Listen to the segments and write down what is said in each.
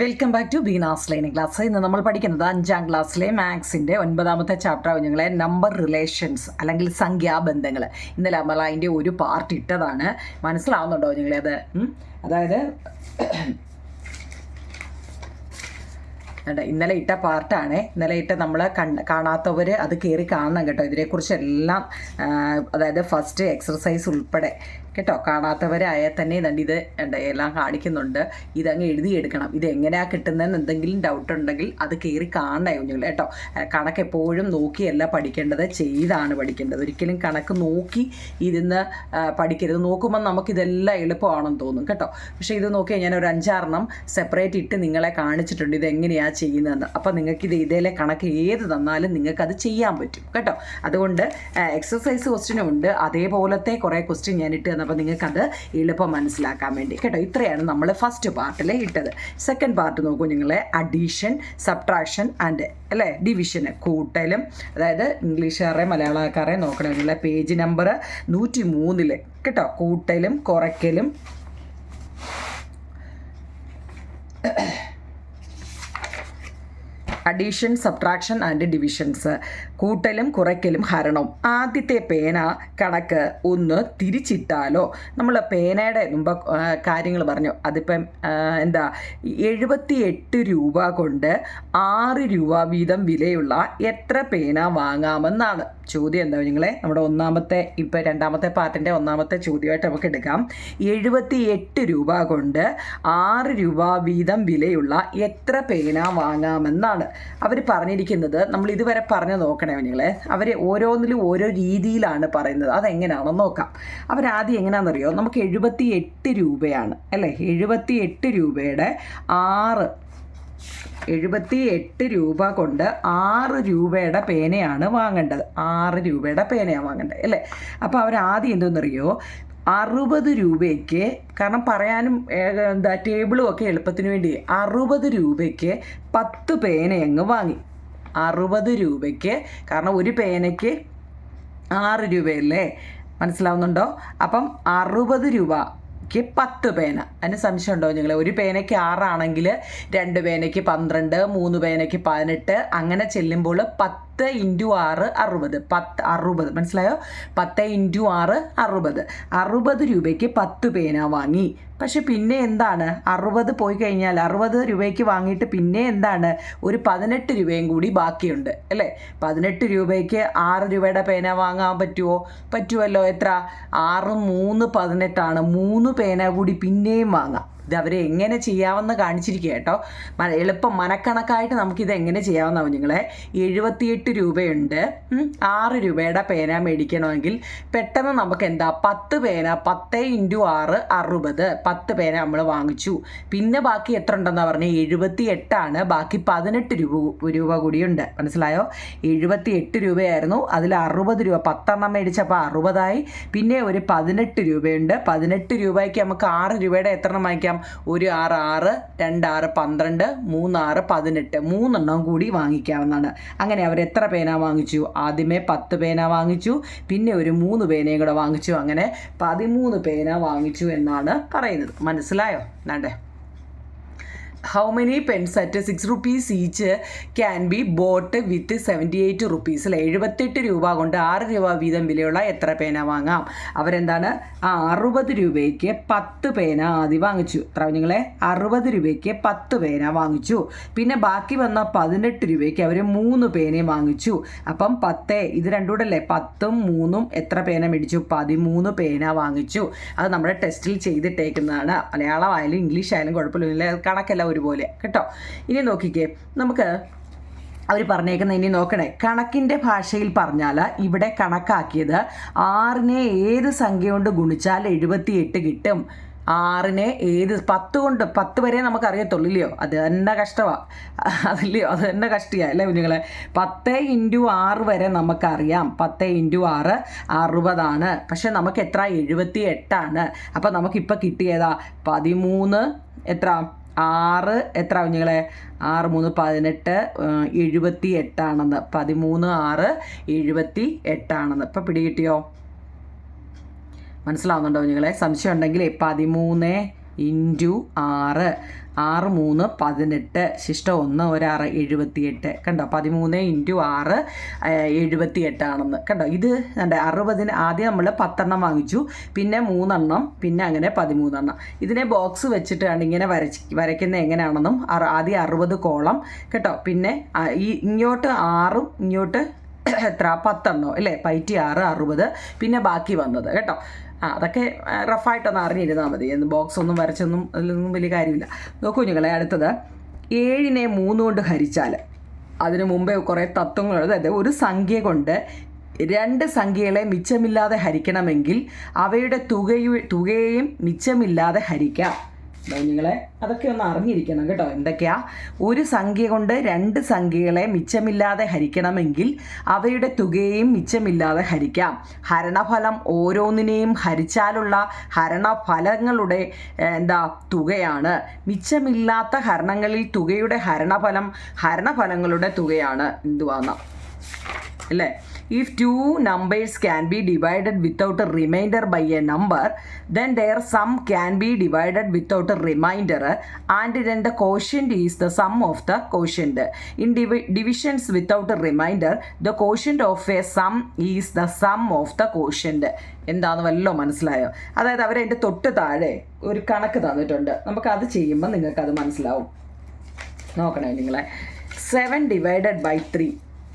Welcome back to Beena's learning class. ഇന്ന് നമ്മൾ പഠിക്കുന്നത് 5ാം ക്ലാസ്സിലെ മാത്സിൻ്റെ 9ാമത്തെ ചാപ്റ്റർ കുഞ്ഞുങ്ങളെ നമ്പർ റിലേഷൻസ് അല്ലെങ്കിൽ സംഖ്യാബന്ധങ്ങൾ. ഇന്നലെ നമ്മൾ അതിൻ്റെ ഒരു പാർട്ട് ഇട്ടതാണ്. മനസ്സിലാവുന്നുണ്ടോ കുഞ്ഞുങ്ങളെ അത്? അതായത് ഇന്നലെ ഇട്ട പാർട്ടാണ്. ഇന്നലെ ഇട്ട നമ്മൾ കാണാത്തവർ അത് കയറി കാണണം കേട്ടോ. ഇതിനെക്കുറിച്ചെല്ലാം അതായത് ഫസ്റ്റ് എക്സർസൈസ് ഉൾപ്പെടെ കേട്ടോ. കാണാത്തവരായാൽ തന്നെ ഇത് എല്ലാം കാണിക്കുന്നുണ്ട്. ഇതങ്ങ് എഴുതിയെടുക്കണം. ഇത് എങ്ങനെയാണ് കിട്ടുന്നതെന്ന് എന്തെങ്കിലും ഡൗട്ട് ഉണ്ടെങ്കിൽ അത് കയറി കാണണേ കുഞ്ഞുങ്ങൾ കേട്ടോ. കണക്ക് എപ്പോഴും നോക്കിയല്ല പഠിക്കേണ്ടത്, ചെയ്താണ് പഠിക്കേണ്ടത്. ഒരിക്കലും കണക്ക് നോക്കി ഇരുന്ന് പഠിക്കരുത്. നോക്കുമ്പോൾ നമുക്കിതെല്ലാം എളുപ്പമാണെന്ന് തോന്നും കേട്ടോ. പക്ഷേ ഇത് നോക്കിയാൽ ഞാൻ ഒരു 5-6 സെപ്പറേറ്റ് ഇട്ട് നിങ്ങളെ കാണിച്ചിട്ടുണ്ട് ഇതെങ്ങനെയാണ് ചെയ്യുന്നതെന്ന്. അപ്പം നിങ്ങൾക്കിത് ഇതിലെ കണക്ക് ഏത് തന്നാലും നിങ്ങൾക്കത് ചെയ്യാൻ പറ്റും കേട്ടോ. അതുകൊണ്ട് എക്സസൈസ് ക്വസ്റ്റ്യനും ഉണ്ട്, അതേപോലത്തെ കുറേ ക്വസ്റ്റ്യൻ ഞാൻ ഇട്ട് തന്നപ്പോൾ നിങ്ങൾക്കത് എളുപ്പം മനസ്സിലാക്കാൻ വേണ്ടി കേട്ടോ. ഇത്രയാണ് നമ്മൾ ഫസ്റ്റ് പാർട്ടിൽ ഇട്ടത്. സെക്കൻഡ് പാർട്ട് നോക്കൂ നിങ്ങളെ, അഡീഷൻ, സബ്ട്രാക്ഷൻ ആൻഡ് അല്ലേ ഡിവിഷന്, കൂട്ടലും. അതായത് ഇംഗ്ലീഷുകാരെ മലയാളക്കാരെ നോക്കണം നിങ്ങളെ. പേജ് നമ്പർ 103 കേട്ടോ. കൂട്ടലും കുറയ്ക്കലും അഡീഷൻ, സബ്ട്രാക്ഷൻ ആൻഡ് ഡിവിഷൻസ്, കൂട്ടലും കുറയ്ക്കലും ഹരണവും. ആദ്യത്തെ പേന കണക്ക് ഒന്ന് തിരിച്ചിട്ടാലോ. നമ്മൾ പേനയുടെ മുമ്പ് കാര്യങ്ങൾ പറഞ്ഞു. അതിപ്പം 78 രൂപ കൊണ്ട് 6 രൂപ വീതം വിലയുള്ള എത്ര പേന വാങ്ങാമെന്നാണ് ചോദ്യം. എന്താ നിങ്ങളെ? നമ്മുടെ ഇപ്പം 2ാമത്തെ പാർട്ടിൻ്റെ 1ാമത്തെ ചോദ്യമായിട്ട് നമുക്ക് എടുക്കാം. 78 രൂപ കൊണ്ട് 6 രൂപ വീതം വിലയുള്ള എത്ര പേന വാങ്ങാമെന്നാണ് അവർ പറഞ്ഞിരിക്കുന്നത്. നമ്മൾ ഇതുവരെ പറഞ്ഞു നോക്കണേ കുഞ്ഞുങ്ങളെ. അവർ ഓരോന്നിലും ഓരോ രീതിയിലാണ് പറയുന്നത്. അതെങ്ങനെയാണെന്ന് നോക്കാം. അവരാദ്യം എങ്ങനെയാണെന്നറിയോ? നമുക്ക് 78 രൂപയാണ് അല്ലേ. 78 രൂപയുടെ 78 രൂപ കൊണ്ട് 6 രൂപയുടെ പേനയാണ് വാങ്ങേണ്ടത്. 6 രൂപയുടെ പേനയാണ് വാങ്ങേണ്ടത് അല്ലേ. അപ്പോൾ അവരാദ്യം എന്തെന്നറിയോ? 60 രൂപയ്ക്ക്, കാരണം പറയാനും ടേബിളും ഒക്കെ എളുപ്പത്തിന് വേണ്ടി 60 രൂപയ്ക്ക് 10 പേനയങ്ങ് വാങ്ങി. 60 രൂപയ്ക്ക്, കാരണം ഒരു പേനയ്ക്ക് 6 രൂപയല്ലേ, മനസ്സിലാവുന്നുണ്ടോ? അപ്പം 60 രൂപയ്ക്ക് 10 പേന. അതിന് സംശയം ഉണ്ടോ നിങ്ങൾ? ഒരു പേനയ്ക്ക് 6 ആണെങ്കിൽ 2 പേനയ്ക്ക് 12, 3 പേനയ്ക്ക് 18, അങ്ങനെ ചെല്ലുമ്പോൾ 10 × 6 60. 60 മനസ്സിലായോ? 10 × 6 60. 60 രൂപയ്ക്ക് 10 പേന വാങ്ങി. പക്ഷെ പിന്നെ എന്താണ്, 60 പോയി കഴിഞ്ഞാൽ 60 രൂപയ്ക്ക് വാങ്ങിയിട്ട് പിന്നെ എന്താണ്, ഒരു 18 രൂപയും കൂടി ബാക്കിയുണ്ട് അല്ലേ. 18 രൂപയ്ക്ക് 6 രൂപയുടെ പേന വാങ്ങാൻ പറ്റുമോ? പറ്റുമല്ലോ. എത്ര? 6 3 18ആണ്. 3 പേന കൂടി പിന്നെയും വാങ്ങാം. ഇത് അവരെ എങ്ങനെ ചെയ്യാമെന്ന് കാണിച്ചിരിക്കുക കേട്ടോ. എളുപ്പം മനക്കണക്കായിട്ട് നമുക്കിത് എങ്ങനെ ചെയ്യാവുന്ന കുഞ്ഞുങ്ങളെ. 78 രൂപയുണ്ട്. 6 രൂപയുടെ പേന മേടിക്കണമെങ്കിൽ പെട്ടെന്ന് നമുക്ക് എന്താ, 10 പേന, 10 × 6 60. 10 പേന നമ്മൾ വാങ്ങിച്ചു. പിന്നെ ബാക്കി എത്ര ഉണ്ടെന്നാണ് പറഞ്ഞത്? 78 ആണ്. ബാക്കി 18 രൂപ കൂടിയുണ്ട്. മനസ്സിലായോ? 78 രൂപയായിരുന്നു. അതിൽ 60 രൂപ 10 മേടിച്ചപ്പോൾ 60ആയി. പിന്നെ ഒരു 18 രൂപയുണ്ട്. 18 രൂപയ്ക്ക് നമുക്ക് 6 രൂപയുടെ എത്ര വാങ്ങിക്കാം? ഒരു 6 6, 2 6 12, 3 6 18. 3 കൂടി വാങ്ങിക്കാവുന്നതാണ്. അങ്ങനെ അവർ എത്ര പേന വാങ്ങിച്ചു? ആദ്യമേ 10 പേന വാങ്ങിച്ചു, പിന്നെ ഒരു 3 പേനയും കൂടെ വാങ്ങിച്ചു. അങ്ങനെ 13 പേന വാങ്ങിച്ചു എന്നാണ് പറയുന്നത്. മനസ്സിലായോ? വേണ്ടേ? How many pens at 6 rupees each can be bought with 78 rupees? 78 രൂപ കൊണ്ട് 6 രൂപ വീതം വിലയുള്ള എത്ര പേന വാങ്ങാം? അവരെന്താണ് 60 രൂപയ്ക്ക് 10 പേന ആദ്യം വാങ്ങിച്ചു. എത്ര കുഞ്ഞുങ്ങളെ? 60 രൂപയ്ക്ക് 10 പേന വാങ്ങിച്ചു. പിന്നെ ബാക്കി വന്ന 18 രൂപയ്ക്ക് അവർ 3 പേനയും വാങ്ങിച്ചു. അപ്പം 10, ഇത് രണ്ടുകൂടെ അല്ലേ, 10ഉം 3ഉം എത്ര പേന മേടിച്ചു? 13 പേന വാങ്ങിച്ചു. അത് നമ്മുടെ ടെസ്റ്റിൽ ചെയ്തിട്ടേക്കുന്നതാണ്. മലയാളമായാലും ഇംഗ്ലീഷ് ആയാലും കുഴപ്പമില്ല, കണക്കെല്ലാം ഒരുപോലെ കേട്ടോ. ഇനി നോക്കിക്കേ, നമുക്ക് അവർ പറഞ്ഞേക്കുന്ന ഇനി നോക്കണേ. കണക്കിൻ്റെ ഭാഷയിൽ പറഞ്ഞാൽ ഇവിടെ കണക്കാക്കിയത് 6നെ ഏത് സംഖ്യ കൊണ്ട് ഗുണിച്ചാൽ 78 കിട്ടും. 6നെ ഏത് 10 കൊണ്ട്, 10 വരെ നമുക്ക് അറിയത്തുള്ളൂ ഇല്ലയോ? അത് തന്നെ കഷ്ടമാണ് അതില്ലയോ? അത് തന്നെ കഷ്ടിയാണ് അല്ലേ കുഞ്ഞുങ്ങളെ. 10 × 6 വരെ നമുക്കറിയാം. 10 × 6 60ആണ്. പക്ഷെ നമുക്ക് എത്ര? 78 ആണ്. അപ്പം നമുക്കിപ്പോൾ കിട്ടിയതാ 13 എത്ര? 6 എത്ര കുഞ്ഞുങ്ങളെ? 6 3 18, 78 ആണെന്ന്. 13 6 78 ആണെന്ന്. ഇപ്പം പിടികിട്ടിയോ? മനസ്സിലാവുന്നുണ്ടോ കുഞ്ഞുങ്ങളെ? സംശയം ഉണ്ടെങ്കിൽ 13 ഇൻറ്റു 6. 6 3 18, ശിഷ്ടം 1 1 6 78. കണ്ടോ 13 ഇൻറ്റു 6 78 ആണെന്ന് കണ്ടോ. ഇത് കണ്ടോ 60 ആദ്യം നമ്മൾ 10 വാങ്ങിച്ചു, പിന്നെ 3 പിന്നെ അങ്ങനെ 13. ഇതിനെ ബോക്സ് വെച്ചിട്ടാണ് ഇങ്ങനെ വരയ്ക്കുന്നത് എങ്ങനെയാണെന്നും ആദ്യം 60 കോളം കേട്ടോ. പിന്നെ ഇങ്ങോട്ട് 6 ഇങ്ങോട്ട് എത്ര 10 അല്ലേ, പൈറ്റി 6 60, പിന്നെ ബാക്കി വന്നത് കേട്ടോ. അതൊക്കെ റഫായിട്ടൊന്ന് അറിഞ്ഞിരുന്നാൽ മതി, എന്ന് ബോക്സ് ഒന്നും വരച്ചൊന്നും അതിലൊന്നും വലിയ കാര്യമില്ല. നോക്കൂ കുഞ്ഞുങ്ങളെ, അടുത്തത് 7നെ 3 കൊണ്ട് ഹരിച്ചാൽ, അതിനു മുമ്പേ കുറേ തത്വങ്ങൾ, അതായത് ഒരു സംഖ്യ കൊണ്ട് 2 സംഖ്യകളെ മിച്ചമില്ലാതെ ഹരിക്കണമെങ്കിൽ അവയുടെ തുകയെയും മിച്ചമില്ലാതെ ഹരിക്കാം. കുഞ്ഞുങ്ങളെ അതൊക്കെ ഒന്ന് അറിഞ്ഞിരിക്കണം കേട്ടോ. എന്തൊക്കെയാ? ഒരു സംഖ്യ കൊണ്ട് 2 സംഖ്യകളെ മിച്ചമില്ലാതെ ഹരിക്കണമെങ്കിൽ അവയുടെ തുകയെയും മിച്ചമില്ലാതെ ഹരിക്കാം. ഹരണഫലം ഓരോന്നിനെയും ഹരിച്ചാലുള്ള ഹരണഫലങ്ങളുടെ തുകയാണ്. മിച്ചമില്ലാത്ത ഹരണങ്ങളിൽ തുകയുടെ ഹരണഫലങ്ങളുടെ തുകയാണ് എന്തുവാന്ന അല്ലേ. If 2 numbers can be divided without a remainder by a number, then their sum can be divided without a remainder, and then the quotient is the sum of the quotient. In divisions without a remainder, the quotient of a sum is the sum of the quotient. എന്താണെന്ന് വല്ലോ മനസ്സിലായോ? അതായത് അവരതിൻ്റെ തൊട്ട് താഴെ ഒരു കണക്ക് തന്നിട്ടുണ്ട്, നമുക്കത് ചെയ്യുമ്പോൾ നിങ്ങൾക്കത് മനസ്സിലാവും. നോക്കണേ നിങ്ങളെ. 7 divided by 3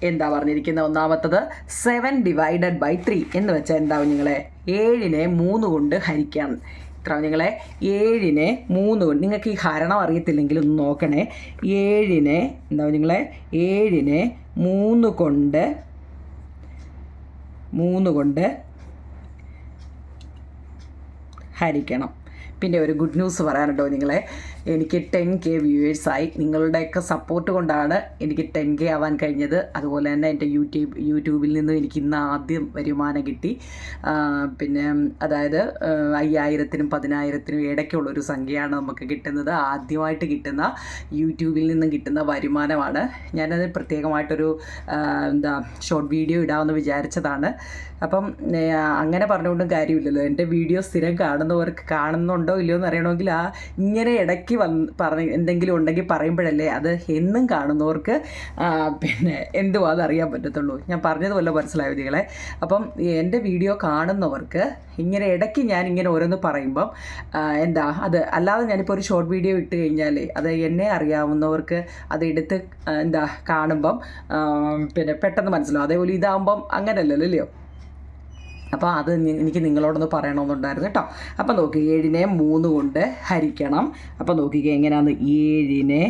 എന്താ പറഞ്ഞിരിക്കുന്നത്? ഒന്നാമത്തത് 7 divided by 3 എന്ന് വെച്ചാൽ എന്താവും നിങ്ങളെ? 7നെ 3 കൊണ്ട് ഹരിക്കാം. ഇത്ര നിങ്ങളെ 7നെ 3 കൊണ്ട്, നിങ്ങൾക്ക് ഈ ഹരണം അറിയത്തില്ലെങ്കിൽ ഒന്ന് നോക്കണേ. 7നെ എന്താവും നിങ്ങളെ? 7നെ 3 കൊണ്ട് ഹരിക്കണം. പിന്നെ ഒരു ഗുഡ് ന്യൂസ് പറയാനുണ്ടോ നിങ്ങളെ? എനിക്ക് 10K വ്യൂവേഴ്സായി. നിങ്ങളുടെയൊക്കെ സപ്പോർട്ട് കൊണ്ടാണ് എനിക്ക് 10K ആവാൻ കഴിഞ്ഞത്. അതുപോലെ തന്നെ എൻ്റെ യൂട്യൂബിൽ നിന്നും എനിക്ക് ഇന്ന് ആദ്യം വരുമാനം കിട്ടി. പിന്നെ അതായത് 5000-നും 10,000-നും ഇടയ്ക്കുള്ളൊരു സംഖ്യയാണ് നമുക്ക് കിട്ടുന്നത്. ആദ്യമായിട്ട് കിട്ടുന്ന യൂട്യൂബിൽ നിന്നും കിട്ടുന്ന വരുമാനമാണ്. ഞാനത് പ്രത്യേകമായിട്ടൊരു ഷോർട്ട് വീഡിയോ ഇടാമെന്ന് വിചാരിച്ചതാണ്. അപ്പം അങ്ങനെ പറഞ്ഞുകൊണ്ടും കാര്യമില്ലല്ലോ. എൻ്റെ വീഡിയോ സ്ഥിരം കാണുന്നവർക്ക് കാണുന്നുണ്ടോ ഇല്ലയോ എന്ന് അറിയണമെങ്കിൽ ഇങ്ങനെ ഇടയ്ക്ക് എന്തെങ്കിലും ഉണ്ടെങ്കിൽ പറയുമ്പോഴല്ലേ അത് എന്നും കാണുന്നവർക്ക് പിന്നെ എന്തുവാ അതറിയാൻ പറ്റത്തുള്ളൂ. ഞാൻ പറഞ്ഞതുപോലെ മനസ്സിലായ നിങ്ങളെ. അപ്പം എൻ്റെ വീഡിയോ കാണുന്നവർക്ക് ഇങ്ങനെ ഇടയ്ക്ക് ഞാനിങ്ങനെ ഓരോന്ന് പറയുമ്പം അത് അല്ലാതെ ഞാനിപ്പോൾ ഒരു ഷോർട്ട് വീഡിയോ ഇട്ട് കഴിഞ്ഞാൽ അത് എന്നെ അറിയാവുന്നവർക്ക് അത് എടുത്ത് കാണുമ്പം പിന്നെ പെട്ടെന്ന് മനസ്സിലാവും. അതേപോലെ ഇതാകുമ്പം അങ്ങനെയല്ലല്ലോ. അപ്പോൾ അത് എനിക്ക് നിങ്ങളോടൊന്ന് പറയണമെന്നുണ്ടായിരുന്നു കേട്ടോ. അപ്പം നോക്കി 7നെ 3 കൊണ്ട് ഹരിക്കണം. അപ്പം നോക്കിക്കേ എങ്ങനെയാണെന്ന്. 7നെ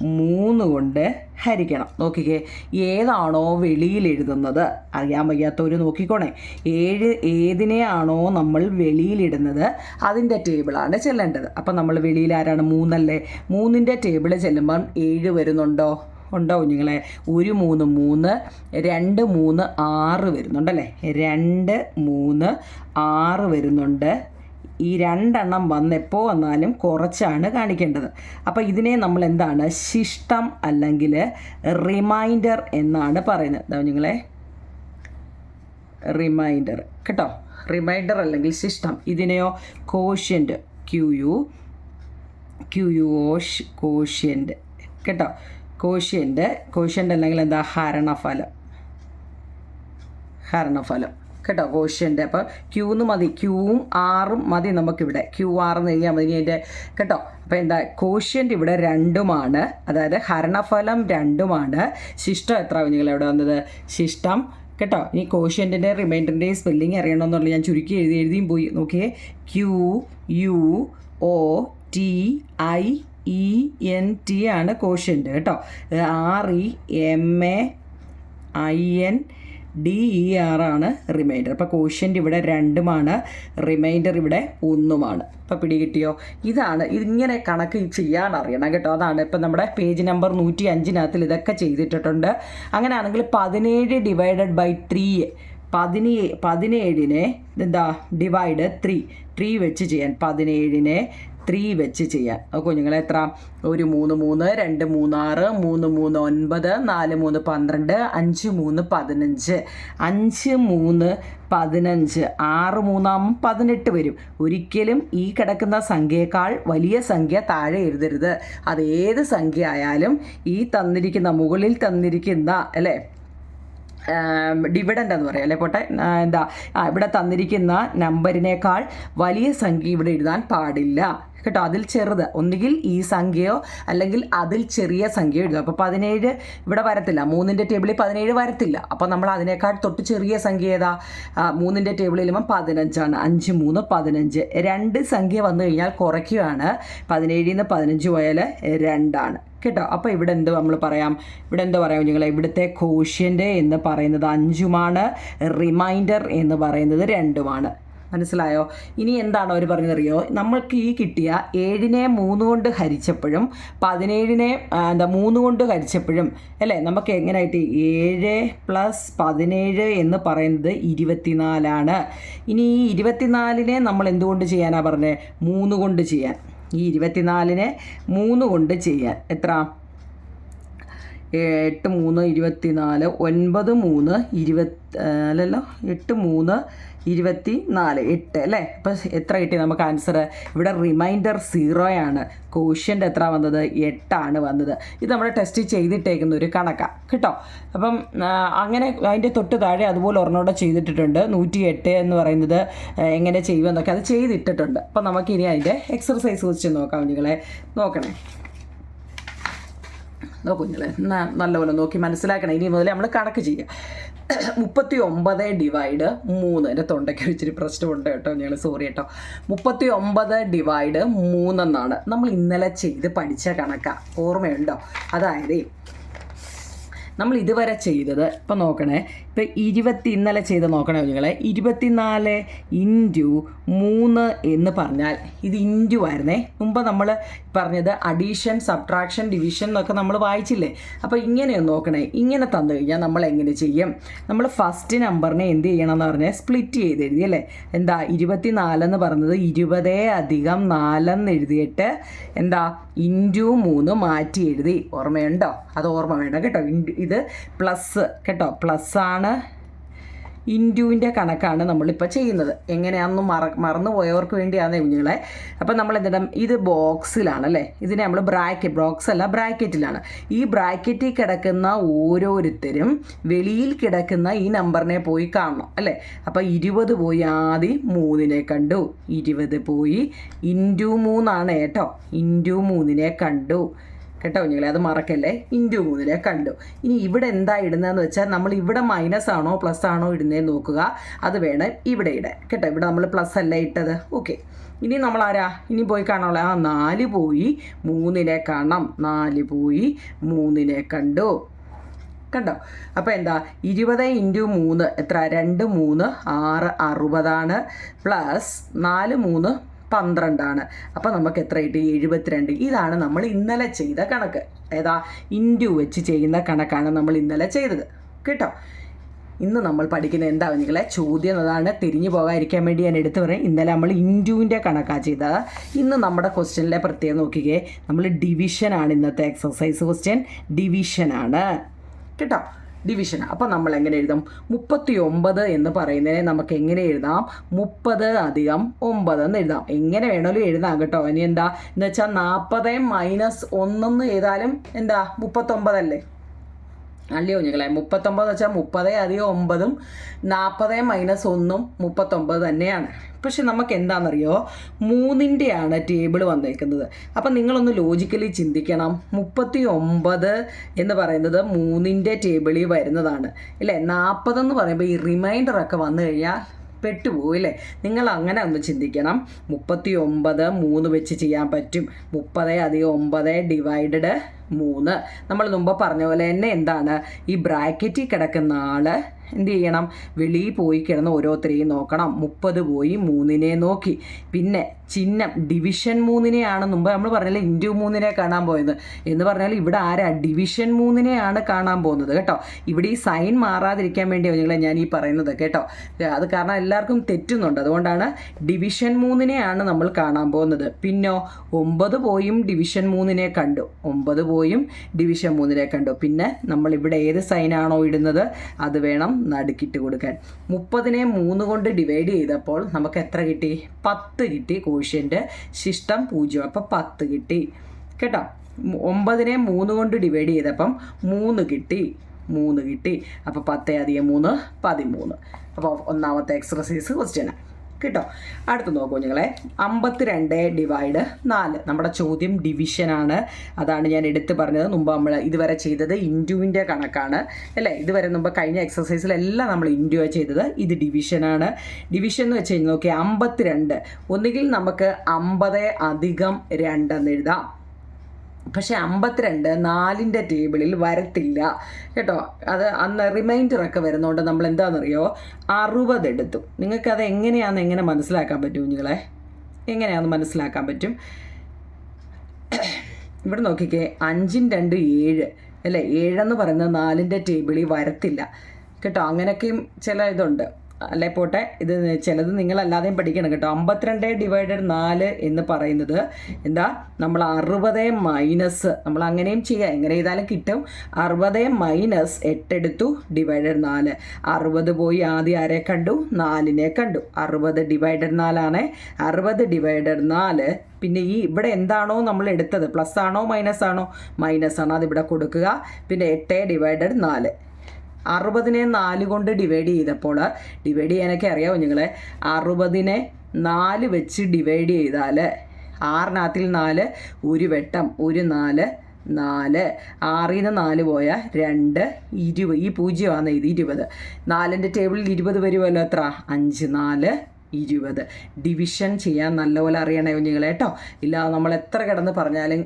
3 കൊണ്ട് ഹരിക്കണം. നോക്കിക്കേ, ഏതാണോ വെളിയിൽ എഴുതുന്നത് അറിയാൻ വയ്യാത്തവർ നോക്കിക്കോണേ. ഏതിനെയാണോ നമ്മൾ വെളിയിലിടുന്നത് അതിൻ്റെ ടേബിളാണ് ചെല്ലേണ്ടത്. അപ്പം നമ്മൾ വെളിയിൽ ആരാണ്? 3 അല്ലേ. 3ൻ്റെ ടേബിള് ചെല്ലുമ്പം 7 വരുന്നുണ്ടോ? ഉണ്ടോ കുഞ്ഞുങ്ങളെ? 1 3 3, 2 3 6 വരുന്നുണ്ടല്ലേ. 2 3 6 വരുന്നുണ്ട്. ഈ 2 വന്നെപ്പോൾ വന്നാലും കുറച്ചാണ് കാണിക്കേണ്ടത്. അപ്പോൾ ഇതിനെ നമ്മൾ എന്താണ്? ശിഷ്ടം അല്ലെങ്കിൽ റിമൈൻഡർ എന്നാണ് പറയുന്നത്. എന്താ കുഞ്ഞുങ്ങളെ? റിമൈൻഡർ കേട്ടോ. റിമൈൻഡർ അല്ലെങ്കിൽ ശിഷ്ടം. ഇതിനെയോ കോഷ്യൻ്റ്, കോഷ്യൻ്റ് കേട്ടോ. കോഷ്യൻ്റ് അല്ലെങ്കിൽ എന്താ? ഹരണഫലം കേട്ടോ. കോഷ്യൻ്റ്. അപ്പോൾ ക്യൂന്ന് മതി, ക്യൂവും 6ഉം മതി നമുക്കിവിടെ. Q6 എന്ന് എഴുതിയാൽ മതി അതിൻ്റെ കേട്ടോ. അപ്പോൾ എന്താ? കോഷ്യൻ്റ് ഇവിടെ 2ഉമാണ്, അതായത് ഹരണഫലം 2ഉമാണ്. ശിഷ്ടം എത്ര കുഞ്ഞുങ്ങൾ എവിടെ വന്നത്? ശിഷ്ടം കേട്ടോ. ഇനി കോഷ്യൻ്റിൻ്റെ റിമൈൻഡറിൻ്റെയും സ്പെല്ലിങ് അറിയണമെന്നുള്ള ഞാൻ ചുരുക്കി എഴുതിയും പോയി. നോക്കിയേ, QUOTIENT ആണ് കോഷ്യൻ്റ് കേട്ടോ. REMAINDER ആണ് റിമൈൻഡർ. അപ്പോൾ കോഷ്യൻ്റ് ഇവിടെ 2ഉമാണ്, റിമൈൻഡർ ഇവിടെ 1ഉമാണ്. അപ്പോൾ പിടികിട്ടിയോ? ഇതിങ്ങനെ കണക്ക് ചെയ്യാൻ അറിയണം കേട്ടോ. അതാണ് ഇപ്പം നമ്മുടെ പേജ് നമ്പർ 105 ഇതൊക്കെ ചെയ്തിട്ടുണ്ട്. അങ്ങനെയാണെങ്കിൽ 17 divided by 3, 17നെ ഡിവൈഡ് 3 വെച്ച് ചെയ്യാൻ. 17നെ 3 വെച്ച് ചെയ്യാൻ. കുഞ്ഞുങ്ങളെ എത്ര? 1 3 3 2 3 6 3 3 9 4 3 12 5 3 15 5 3 15 6 3 18 വരും. ഒരിക്കലും ഈ കിടക്കുന്ന സംഖ്യയേക്കാൾ വലിയ സംഖ്യ താഴെ എഴുതരുത്. അത് ഏത് സംഖ്യ ആയാലും ഈ തന്നിരിക്കുന്ന മുകളിൽ തന്നിരിക്കുന്ന അല്ലേ ഡിവിഡൻ്റ് എന്ന് പറയാം അല്ലേ പോട്ടെ, ഇവിടെ തന്നിരിക്കുന്ന നമ്പറിനേക്കാൾ വലിയ സംഖ്യ ഇവിടെ എഴുതാൻ പാടില്ല കേട്ടോ. അതിൽ ചെറുത് ഒന്നുകിൽ ഈ സംഖ്യയോ അല്ലെങ്കിൽ അതിൽ ചെറിയ സംഖ്യയോ എഴുതുക. അപ്പോൾ 17 ഇവിടെ വരത്തില്ല, 3ൻ്റെ ടേബിളിൽ 17 വരത്തില്ല. അപ്പോൾ നമ്മൾ അതിനേക്കാൾ തൊട്ട് ചെറിയ സംഖ്യ ഏതാ? 3ൻ്റെ ടേബിളിൽ വരുമ്പോൾ 15 5 3 15. 2 സംഖ്യ വന്നു കഴിഞ്ഞാൽ കുറയ്ക്കുകയാണ്. 17 നിന്ന് 15 പോയാൽ 2 കേട്ടോ. അപ്പോൾ ഇവിടെ എന്ത് നമ്മൾ പറയാം? ഇവിടെ എന്താ പറയാം നിങ്ങളെ? ഇവിടുത്തെ കോഷ്യൻ്റ് എന്ന് പറയുന്നത് 5 റിമൈൻഡർ എന്ന് പറയുന്നത് 2. മനസ്സിലായോ? ഇനി എന്താണ് അവർ പറഞ്ഞതറിയോ? നമ്മൾക്ക് ഈ കിട്ടിയ 7നെ 3 കൊണ്ട് ഹരിച്ചപ്പോഴും 17നെ 3 കൊണ്ട് ഹരിച്ചപ്പോഴും അല്ലേ നമുക്ക് എങ്ങനെ കിട്ടി? 7 + 17 എന്ന് പറയുന്നത് 24. ഇനി ഈ 24നെ നമ്മൾ എന്തുകൊണ്ട് ചെയ്യാനാണ് പറഞ്ഞത്? 3 കൊണ്ട് ചെയ്യാൻ. ഈ 24നെ 3 കൊണ്ട് ചെയ്യാൻ എത്ര? 8 3 24 9 3 20 അല്ലല്ലോ 8 3 24 8 അല്ലേ? അപ്പോൾ എത്ര കിട്ടി നമുക്ക് ആൻസർ? ഇവിടെ റിമൈൻഡർ 0 കോഷ്യൻ്റ് എത്ര വന്നത്? 8 വന്നത്. ഇത് നമ്മുടെ ടെസ്റ്റ് ചെയ്തിട്ടേക്കുന്ന ഒരു കണക്കാണ് കേട്ടോ. അപ്പം അങ്ങനെ അതിൻ്റെ തൊട്ട് താഴെ അതുപോലെ ഒരെണ്ണോടെ ചെയ്തിട്ടിട്ടുണ്ട്. 108 എന്ന് പറയുന്നത് എങ്ങനെ ചെയ്യുമെന്നൊക്കെ അത് ചെയ്തിട്ടിട്ടുണ്ട്. അപ്പം നമുക്കിനി അതിൻ്റെ എക്സർസൈസ് വെച്ച് നോക്കാം. കുഞ്ഞുങ്ങളെ നോക്കണേ, കുഞ്ഞുങ്ങളെ നല്ലപോലെ നോക്കി മനസ്സിലാക്കണം. ഇനി മുതൽ നമ്മൾ കണക്ക് ചെയ്യുക. 39 / 3. എൻ്റെ തൊണ്ടയ്ക്ക് ഇച്ചിരി പ്രശ്നമുണ്ട് കേട്ടോ, ഞങ്ങൾ സോറി കേട്ടോ. 39 / 3 എന്നാണ് നമ്മൾ ഇന്നലെ ചെയ്ത് പഠിച്ച കണക്കാണ്. ഓർമ്മയുണ്ടോ? അതായത് നമ്മൾ ഇതുവരെ ചെയ്തത് ഇപ്പം നോക്കണേ, ഇപ്പം ഇന്നലെ ചെയ്ത് നോക്കണേ കുഞ്ഞുങ്ങളെ. 24 × 3 എന്ന് പറഞ്ഞാൽ ഇത് ഇൻറ്റു ആയിരുന്നേ. മുമ്പ് നമ്മൾ പറഞ്ഞത് അഡീഷൻ, സബ്ട്രാക്ഷൻ, ഡിവിഷൻ എന്നൊക്കെ നമ്മൾ വായിച്ചില്ലേ? അപ്പോൾ ഇങ്ങനെയൊന്ന് നോക്കണേ. ഇങ്ങനെ തന്നു കഴിഞ്ഞാൽ നമ്മൾ എങ്ങനെ ചെയ്യും? നമ്മൾ ഫസ്റ്റ് നമ്പറിനെ എന്ത് ചെയ്യണം എന്ന് പറഞ്ഞാൽ സ്പ്ലിറ്റ് ചെയ്ത് എഴുതി അല്ലേ? 24 എന്ന് പറഞ്ഞത് 20 + 4 എന്ന് എഴുതിയിട്ട് ഇൻറ്റു 3 മാറ്റി എഴുതി. ഓർമ്മയുണ്ടോ? അത് ഓർമ്മ വേണം കേട്ടോ. ഇത് പ്ലസ് കേട്ടോ, പ്ലസ്സാണ്. ഇൻറ്റുവിൻ്റെ കണക്കാണ് നമ്മളിപ്പോൾ ചെയ്യുന്നത്. എങ്ങനെയാണെന്ന് മറന്നു പോയവർക്ക് വേണ്ടിയാണ് കുഞ്ഞുങ്ങളെ. അപ്പം നമ്മൾ എന്തിനാ? ഇത് ബോക്സിലാണല്ലേ? ഇതിനെ നമ്മൾ ബോക്സ് അല്ല ബ്രാക്കറ്റിലാണ്. ഈ ബ്രാക്കറ്റിൽ കിടക്കുന്ന ഓരോരുത്തരും വെളിയിൽ കിടക്കുന്ന ഈ നമ്പറിനെ പോയി കാണണം അല്ലേ? അപ്പോൾ 20 പോയി ആദ്യം 3നെ കണ്ടു. 20 പോയി ഇൻറ്റു 3 കേട്ടോ. ഇൻറ്റു 3നെ കണ്ടു കേട്ടോ കുഞ്ഞുങ്ങളെ, അത് മറക്കല്ലേ. ഇൻറ്റു 3നെ കണ്ടു. ഇനി ഇവിടെ എന്താ ഇടുന്നതെന്ന് വെച്ചാൽ നമ്മൾ ഇവിടെ മൈനസ് ആണോ പ്ലസ് ആണോ ഇടുന്നതെന്ന് നോക്കുക. അത് വേണം ഇവിടെ ഇടാൻ കേട്ടോ. ഇവിടെ നമ്മൾ പ്ലസ് അല്ല ഇട്ടത്. ഓക്കെ, ഇനി നമ്മൾ ഇനി പോയി കാണാനുള്ള 4 പോയി 3നെ കാണണം. 4 പോയി 3നെ കണ്ടു കണ്ടോ. അപ്പോൾ 20 × 3 എത്ര? 2 3 6 60 പ്ലസ് 4 3 12. അപ്പോൾ നമുക്ക് എത്ര കിട്ടി? 72. ഇതാണ് നമ്മൾ ഇന്നലെ ചെയ്ത കണക്ക്. ഏതാ? ഇൻറ്റു വെച്ച് ചെയ്യുന്ന കണക്കാണ് നമ്മൾ ഇന്നലെ ചെയ്തത് കേട്ടോ. ഇന്ന് നമ്മൾ പഠിക്കുന്നത് എന്താ നിങ്ങളെ? ചോദ്യം അതാണ്, തിരിഞ്ഞു പോകാതിരിക്കാൻ വേണ്ടി ഞാൻ എടുത്തു പറയും. ഇന്നലെ നമ്മൾ ഇൻറ്റുവിൻ്റെ കണക്കാണ് ചെയ്തത്. ഇന്ന് നമ്മുടെ ക്വസ്റ്റ്യനിലെ പ്രത്യേകം നോക്കിക്കേ, നമ്മൾ ഡിവിഷനാണ് ഇന്നത്തെ എക്സസൈസ് ക്വസ്റ്റ്യൻ. ഡിവിഷനാണ് കേട്ടോ, ഡിവിഷൻ. അപ്പോൾ നമ്മൾ എങ്ങനെ എഴുതാം? 39 എന്ന് പറയുന്നതിനെ നമുക്ക് എങ്ങനെ എഴുതാം? 30 + 9 എന്ന് എഴുതാം. എങ്ങനെ വേണമെങ്കിലും എഴുതാം കേട്ടോ. ഇനി എന്ന് വെച്ചാൽ 40 - 1 ചെയ്താലും 39 അല്ലേ? അല്ലയോ കുഞ്ഞുങ്ങളെ? 39 വെച്ചാൽ 30 + 9 40 - 1 39 തന്നെയാണ്. പക്ഷെ നമുക്ക് എന്താണെന്നറിയോ? 3ൻ്റെയാണ് ടേബിൾ വന്നേക്കുന്നത്. അപ്പം നിങ്ങളൊന്ന് ലോജിക്കലി ചിന്തിക്കണം. 39 എന്ന് പറയുന്നത് 3ൻ്റെ ടേബിളിൽ വരുന്നതാണ് അല്ലേ? 40 എന്ന് പറയുമ്പോൾ ഈ റിമൈൻഡറൊക്കെ വന്നു കഴിഞ്ഞാൽ പെട്ടുപോയില്ലേ? നിങ്ങൾ അങ്ങനെ ഒന്ന് ചിന്തിക്കണം. 39 3 വെച്ച് ചെയ്യാൻ പറ്റും. 30 + 9 / 3. നമ്മൾ മുമ്പ് പറഞ്ഞ പോലെ തന്നെ ഈ ബ്രാക്കറ്റിൽ കിടക്കുന്ന ആൾ എന്ത് ചെയ്യണം? വെളിയിൽ പോയി കിടന്ന് ഓരോരുത്തരെയും നോക്കണം. 30 പോയി 3നെ നോക്കി. പിന്നെ ചിഹ്നം ഡിവിഷൻ 3നെയാണ് മുമ്പ് നമ്മൾ പറഞ്ഞാൽ ഇൻറ്റു 3നെ കാണാൻ പോയത് എന്ന് പറഞ്ഞാൽ ഇവിടെ ആരാ? ഡിവിഷൻ 3നെയാണ് കാണാൻ പോകുന്നത് കേട്ടോ. ഇവിടെ ഈ സൈൻ മാറാതിരിക്കാൻ വേണ്ടി നിങ്ങളെ ഞാൻ ഈ പറയുന്നത് കേട്ടോ. അത് കാരണം എല്ലാവർക്കും തെറ്റുന്നുണ്ട്, അതുകൊണ്ടാണ് ഡിവിഷൻ 3നെയാണ് നമ്മൾ കാണാൻ പോകുന്നത്. പിന്നോ 9 പോയും ഡിവിഷൻ 3നെ കണ്ടു. 9 പോയും ഡിവിഷൻ 3നെ കണ്ടു. പിന്നെ നമ്മൾ ഇവിടെ ഏത് സൈനാണോ ഇടുന്നത് അത് വേണം നടുക്കിട്ട് കൊടുക്കാൻ. 30നെ 3 കൊണ്ട് ഡിവൈഡ് ചെയ്തപ്പോൾ നമുക്ക് എത്ര കിട്ടി? 10 കിട്ടി. കോഷ്യൻ്റ് ശിഷ്ടം 0, അപ്പം 10 കിട്ടി കേട്ടോ. 9നെ 3 കൊണ്ട് ഡിവൈഡ് ചെയ്തപ്പം 3 കിട്ടി. അപ്പോൾ 10 + 3 13. അപ്പോൾ ഒന്നാമത്തെ എക്സർസൈസ് ക്വസ്റ്റ്യനാണ് കേട്ടോ. അടുത്ത് നോക്കൂ നിങ്ങളെ, 52 / 4. നമ്മുടെ ചോദ്യം ഡിവിഷനാണ്. അതാണ് ഞാൻ എടുത്ത് പറഞ്ഞത്. മുമ്പ് നമ്മൾ ഇതുവരെ ചെയ്തത് ഇൻറ്റുവിൻ്റെ കണക്കാണ് അല്ലേ? ഇതുവരെ മുമ്പ് കഴിഞ്ഞ എക്സസൈസിലെല്ലാം നമ്മൾ ഇൻറ്റു ചെയ്തത്. ഇത് ഡിവിഷനാണ്. ഡിവിഷൻ എന്ന് വെച്ച് കഴിഞ്ഞാൽ നോക്കി 52 ഒന്നുകിൽ നമുക്ക് 50 + 2 എന്ന് എഴുതാം. പക്ഷേ 52 4ൻ്റെ ടേബിളിൽ വരത്തില്ല കേട്ടോ. അത് അന്ന് റിമൈൻഡറൊക്കെ വരുന്നതുകൊണ്ട് നമ്മൾ എന്താണെന്നറിയോ 60 എടുത്തു. നിങ്ങൾക്കത് എങ്ങനെ മനസ്സിലാക്കാൻ പറ്റും കുഞ്ഞുങ്ങളെ? എങ്ങനെയാണെന്ന് മനസ്സിലാക്കാൻ പറ്റും. ഇവിടെ നോക്കിക്കേ, 5 2 7 അല്ലേ? 7 എന്ന് പറയുന്നത് 4ൻ്റെ ടേബിളിൽ വരത്തില്ല കേട്ടോ. അങ്ങനെയൊക്കെയും ചില ഇതുണ്ട് അല്ലേ. പോട്ടെ, ഇത് ചിലത് നിങ്ങളല്ലാതെയും പഠിക്കണം കേട്ടോ. 52 / 4 എന്ന് പറയുന്നത് എന്താ? നമ്മൾ 60 മൈനസ്, നമ്മൾ അങ്ങനെയും ചെയ്യാം, എങ്ങനെ ചെയ്താലും കിട്ടും. 60 മൈനസ് 8 എടുത്തു / 4. 60 പോയി ആദ്യം ആരെ കണ്ടു? 4നെ കണ്ടു. 60 / 4 ആണ്. 60 / 4. പിന്നെ ഈ ഇവിടെ എന്താണോ നമ്മൾ എടുത്തത്, പ്ലസ് ആണോ മൈനസ് ആണോ? മൈനസ് ആണ്, അതിവിടെ കൊടുക്കുക. പിന്നെ 8 / 4. 60നെ 4 കൊണ്ട് ഡിവൈഡ് ചെയ്തപ്പോൾ, ഡിവൈഡ് ചെയ്യാനൊക്കെ അറിയാമോ നിങ്ങളെ? 60നെ 4 വെച്ച് ഡിവൈഡ് ചെയ്താൽ 6-ൽ 4 ഒരു വെട്ടം, 1 4 4. 6ൽ നിന്ന് 4 പോയാൽ 2 20. ഈ 0 ആണ്, ഇത് 20. 4ൻ്റെ ടേബിളിൽ 20 വരുമല്ലോ. എത്ര? 5 4 20. ഡിവിഷൻ ചെയ്യാൻ നല്ലപോലെ അറിയണേ കുഞ്ഞുങ്ങളെ കേട്ടോ. ഇല്ലാതെ നമ്മൾ എത്ര കിടന്ന് പറഞ്ഞാലും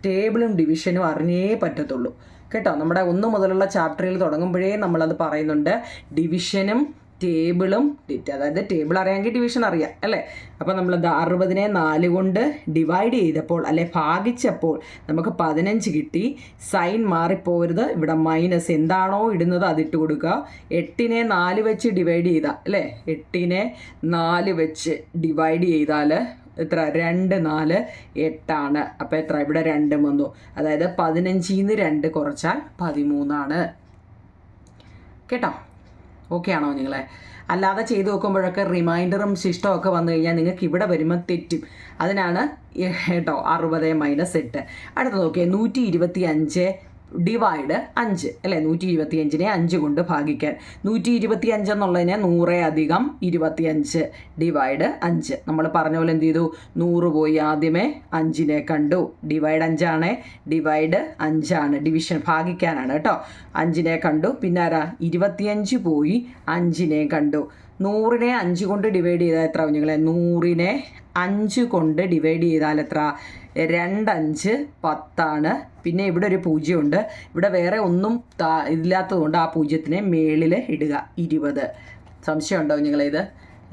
ടേബിളും ഡിവിഷനും അറിഞ്ഞേ പറ്റത്തുള്ളൂ കേട്ടോ. നമ്മുടെ 1 മുതലുള്ള ചാപ്റ്ററിൽ തുടങ്ങുമ്പോഴേ നമ്മളത് പറയുന്നുണ്ട്. ഡിവിഷനും ടേബിളും, അതായത് ടേബിൾ അറിയാമെങ്കിൽ ഡിവിഷൻ അറിയാം അല്ലേ? അപ്പോൾ നമ്മൾ 60നെ 4 കൊണ്ട് ഡിവൈഡ് ചെയ്തപ്പോൾ അല്ലെ ഭാഗിച്ചപ്പോൾ നമുക്ക് 15 കിട്ടി. സൈൻ മാറിപ്പോരുത്, ഇവിടെ മൈനസ് എന്താണോ ഇടുന്നത് അതിട്ട് കൊടുക്കുക. 8നെ 4 വെച്ച് ഡിവൈഡ് ചെയ്താൽ അല്ലേ? 8നെ 4 വെച്ച് ഡിവൈഡ് ചെയ്താൽ എത്ര? 2 4 8 അപ്പോൾ എത്ര? ഇവിടെ 2 വന്നു. അതായത് 15ൽ നിന്ന് 2 കുറച്ചാൽ 13 കേട്ടോ. ഓക്കെ ആണോ നിങ്ങളെ? അല്ലാതെ ചെയ്ത് നോക്കുമ്പോഴൊക്കെ റിമൈൻഡറും ശിഷ്ടവും ഒക്കെ വന്നു കഴിഞ്ഞാൽ നിങ്ങൾക്ക് ഇവിടെ വരുമ്പോൾ തെറ്റും. അതിനാണ് കേട്ടോ 60 - 8. അടുത്ത് നോക്കിയാൽ 125 ഡിവൈഡ് 5 അല്ലേ? 125നെ 5 കൊണ്ട് ഭാഗിക്കാൻ. 125 എന്നുള്ളതിനെ 100 + 25 ഡിവൈഡ് 5. നമ്മൾ പറഞ്ഞ പോലെ എന്ത് ചെയ്തു? 100 പോയി ആദ്യമേ 5നെ കണ്ടു. ഡിവൈഡ് 5 ആണ്, ഡിവൈഡ് 5 ആണ്, ഡിവിഷൻ ഭാഗിക്കാനാണ് കേട്ടോ. 5നെ കണ്ടു. പിന്നെ ആരാ? 25 പോയി 5നെ കണ്ടു. 100നെ 5 കൊണ്ട് ഡിവൈഡ് ചെയ്താൽ എത്ര കുഞ്ഞുങ്ങളെ? 100നെ 5 കൊണ്ട് ഡിവൈഡ് ചെയ്താൽ എത്ര? 2 5 10. പിന്നെ ഇവിടെ ഒരു 0 ഉണ്ട്. ഇവിടെ വേറെ ഒന്നും ഇല്ലാത്തതുകൊണ്ട് ആ 0നെ മേളിൽ ഇടുക. 20. സംശയമുണ്ടോ നിങ്ങളെ? ഇത്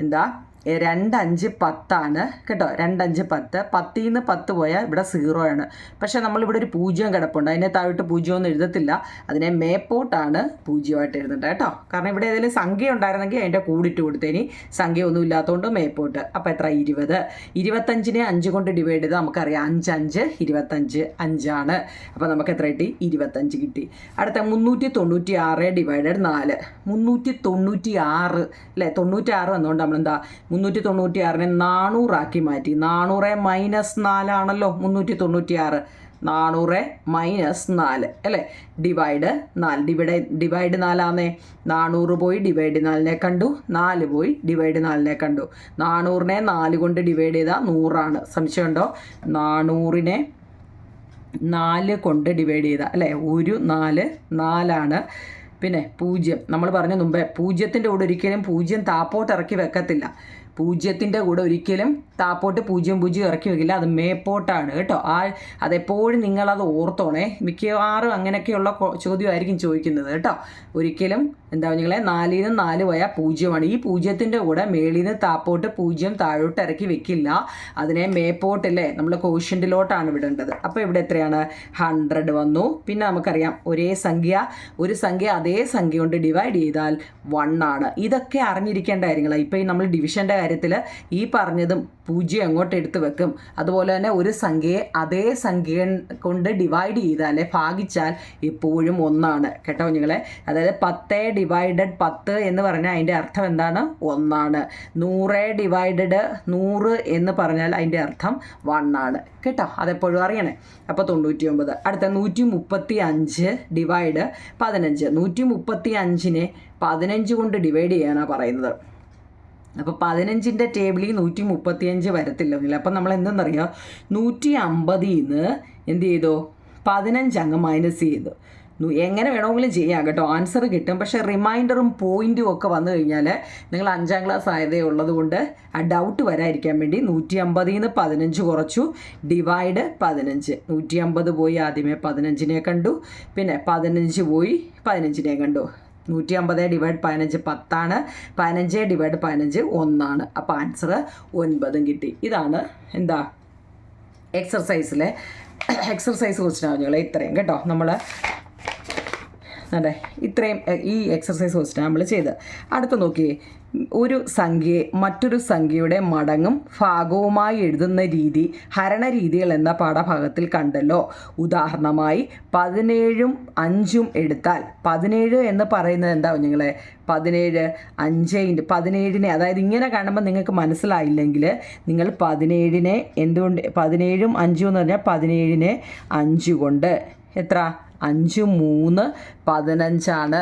എന്താ? 2 5 10 കേട്ടോ. 2 5 10. 10ൽ നിന്ന് 10 പോയാൽ ഇവിടെ 0 ആണ്. പക്ഷേ നമ്മളിവിടെ ഒരു 0 കിടപ്പുണ്ട്. അതിനെ താഴോട്ട് 0 ഒന്നും എഴുതത്തില്ല. അതിനെ മേപ്പോട്ടാണ് 0 ആയിട്ട് എഴുതേണ്ടത് കേട്ടോ. കാരണം ഇവിടെ ഏതെങ്കിലും സംഖ്യ ഉണ്ടായിരുന്നെങ്കിൽ അതിൻ്റെ കൂടിട്ട് കൊടുത്തേനി. സംഖ്യ ഒന്നും ഇല്ലാത്തതുകൊണ്ട് മേപ്പോട്ട്. അപ്പോൾ എത്ര? 20. 25നെ 5 കൊണ്ട് ഡിവൈഡ് ചെയ്ത് നമുക്കറിയാം 5 5 25 5 അപ്പോൾ നമുക്ക് എത്ര കിട്ടി? 25 കിട്ടി. അടുത്ത 396 ഡിവൈഡഡ് 4. 396 അല്ലേ? 96 വന്നുകൊണ്ട് നമ്മളെന്താ? 396നെ 400 മാറ്റി. 400 - 4 ആണല്ലോ 396. 400 - 4 അല്ലേ? ഡിവൈഡ് 4. ഡിവൈഡ് 4 ആണേ. 400 പോയി ഡിവൈഡ് 4നെ കണ്ടു. 4 പോയി ഡിവൈഡ് 4നെ കണ്ടു. 400നെ 4 കൊണ്ട് ഡിവൈഡ് ചെയ്താൽ 100. സംശയമുണ്ടോ? 400നെ 4 കൊണ്ട് ഡിവൈഡ് ചെയ്താൽ അല്ലേ? 1 4 4. പിന്നെ 0 നമ്മൾ പറഞ്ഞ മുമ്പേ 0ൻ്റെ കൂടെ ഒരിക്കലും 0 താപ്പോട്ട് ഇറക്കി വെക്കത്തില്ല. പൂജ്യത്തിൻ്റെ കൂടെ ഒരിക്കലും താപ്പോട്ട് 00 ഇറക്കി വെക്കില്ല, അത് മേപ്പോട്ടാണ് കേട്ടോ. അതെപ്പോഴും നിങ്ങളത് ഓർത്തോണേ. മിക്കവാറും അങ്ങനെയൊക്കെയുള്ള ചോദ്യമായിരിക്കും ചോദിക്കുന്നത് കേട്ടോ. ഒരിക്കലും എന്താ നിങ്ങളെ 4 ൽ നിന്ന് 4 പോയാൽ 0ആണ്. ഈ 0ത്തിൻ്റെ കൂടെ മേളിൽ നിന്ന് താപ്പോട്ട് 0 താഴോട്ട് ഇറക്കി വെക്കില്ല, അതിനെ മേപ്പോട്ടല്ലേ നമ്മൾ കോഷ്യൻറ്റിലോട്ടാണ് വിടേണ്ടത്. അപ്പോൾ ഇവിടെ എത്രയാണ്? 100 വന്നു. പിന്നെ നമുക്കറിയാം ഒരു സംഖ്യ അതേ സംഖ്യ കൊണ്ട് ഡിവൈഡ് ചെയ്താൽ 1 ആണ്. ഇതൊക്കെ അറിഞ്ഞിരിക്കേണ്ട കാര്യങ്ങളാണ്. ഇപ്പോൾ ഈ നമ്മൾ ഡിവിഷൻ്റെ കാര്യത്തിൽ ഈ പറഞ്ഞതും 0 അങ്ങോട്ട് എടുത്ത് വെക്കും. അതുപോലെ തന്നെ ഒരു സംഖ്യയെ അതേ സംഖ്യ കൊണ്ട് ഡിവൈഡ് ചെയ്താൽ ഭാഗിച്ചാൽ എപ്പോഴും 1 ആണ് കേട്ടോ നിങ്ങളെ. അതായത് 10 ഡിവൈഡഡ് 10 എന്ന് പറഞ്ഞാൽ അതിൻ്റെ അർത്ഥം എന്താണ്? 1 ആണ്. 100 ഡിവൈഡഡ് 100 എന്ന് പറഞ്ഞാൽ അതിൻ്റെ അർത്ഥം 1 ആണ് കേട്ടോ. അതെപ്പോഴും അറിയണേ. അപ്പോൾ 99. അടുത്ത 135 ഡിവൈഡ് 15. 135നെ 15 കൊണ്ട് ഡിവൈഡ് ചെയ്യാനാണ് പറയുന്നത്. അപ്പോൾ 15ൻ്റെ ടേബിളിൽ 135 വരത്തില്ല. അപ്പം നമ്മൾ എന്തെന്നറിയാം, 150ൽ നിന്ന് എന്ത് ചെയ്തു? 15 അങ്ങ് മൈനസ് ചെയ്തു. എങ്ങനെ വേണമെങ്കിലും ചെയ്യാം കേട്ടോ, ആൻസർ കിട്ടും. പക്ഷേ റിമൈൻഡറും പോയിൻറ്റും ഒക്കെ വന്നു കഴിഞ്ഞാൽ നിങ്ങൾ 5ാം ക്ലാസ് ആയതേ ഉള്ളത് കൊണ്ട് ആ ഡൗട്ട് വരാതിരിക്കാൻ വേണ്ടി 150ൽ നിന്ന് 15 കുറച്ചു, ഡിവൈഡ് 15. 150 പോയി ആദ്യമേ 15നെ കണ്ടു, പിന്നെ 15 പോയി 15നെ കണ്ടു. 150 ഡിവൈഡ് 15 10 ആണ്, 15 ഡിവൈഡ് 15 1 ആണ്. അപ്പോൾ ആൻസർ 9 കിട്ടി. ഇതാണ് എന്താ എക്സർസൈസ് ക്വസ്റ്റ്യൻ ആവുന്നത്. ഇത്രയും കേട്ടോ നമ്മൾ അതെ ഇത്രയും ഈ എക്സർസൈസ് ക്വസ്റ്റ്യൻ നമ്മൾ ചെയ്ത്. അടുത്ത നോക്കിയേ, ഒരു സംഖ്യയെ മറ്റൊരു സംഖ്യയുടെ മടങ്ങും ഭാഗവുമായി എഴുതുന്ന രീതി ഹരണരീതികൾ എന്ന പാഠഭാഗത്തിൽ കണ്ടല്ലോ. ഉദാഹരണമായി 17ഉം 5ഉം എടുത്താൽ 17 എന്ന് പറയുന്നത് എന്താ നിങ്ങളെ? 17 17നെ അതായത് ഇങ്ങനെ കാണുമ്പോൾ നിങ്ങൾക്ക് മനസ്സിലായില്ലെങ്കിൽ നിങ്ങൾ 17നെ എന്തുകൊണ്ട് 17ഉം 5ഉം എന്ന് പറഞ്ഞാൽ 17നെ 5 കൊണ്ട് എത്ര? 5 3 15